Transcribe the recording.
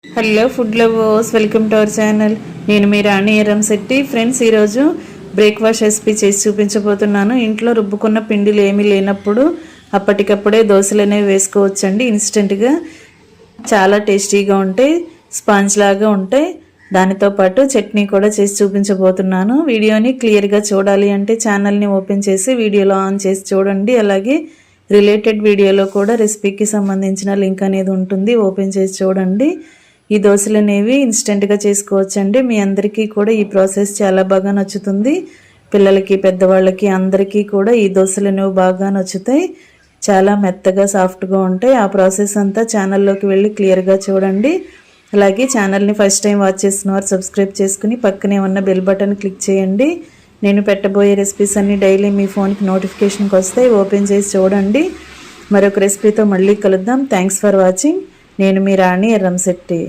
Hello food lovers, welcome to our channel. నేను మీ రాణి Erramsetti. Friends, ఈరోజు breakfast recipe చేసి చూపించబోతున్నాను. ఇంట్లో రుబ్బుకున్న పిండిలు ఏమీ లేనప్పుడు అప్పటికప్పుడే దోశలు అనేవి వేసుకోవచ్చండి. ఇన్స్టెంట్గా చాలా టేస్టీగా ఉంటాయి, స్పాంజ్ లాగా ఉంటాయి. దానితో పాటు చట్నీ కూడా చేసి చూపించబోతున్నాను. వీడియోని క్లియర్గా చూడాలి అంటే ఛానల్ని ఓపెన్ చేసి వీడియోలో ఆన్ చేసి చూడండి. అలాగే రిలేటెడ్ వీడియోలో కూడా రెసిపీకి సంబంధించిన లింక్ అనేది ఉంటుంది, ఓపెన్ చేసి చూడండి. ఈ దోశలు అనేవి ఇన్స్టెంట్గా చేసుకోవచ్చండి. మీ అందరికీ కూడా ఈ ప్రాసెస్ చాలా బాగా నచ్చుతుంది. పిల్లలకి, పెద్దవాళ్ళకి అందరికీ కూడా ఈ దోశలు అనేవి బాగా నచ్చుతాయి. చాలా మెత్తగా, సాఫ్ట్గా ఉంటాయి. ఆ ప్రాసెస్ అంతా ఛానల్లోకి వెళ్ళి క్లియర్గా చూడండి. అలాగే ఛానల్ని ఫస్ట్ టైం వాచ్ చేస్తున్నవారు సబ్స్క్రైబ్ చేసుకుని పక్కనే ఉన్న బెల్ బటన్ క్లిక్ చేయండి. నేను పెట్టబోయే రెసిపీస్ అన్నీ డైలీ మీ ఫోన్కి నోటిఫికేషన్కి వస్తాయి, ఓపెన్ చేసి చూడండి. మరొక రెసిపీతో మళ్ళీ కలుద్దాం. Thanks for watching. నేను మీ రాణి ఎర్రంశెట్టి.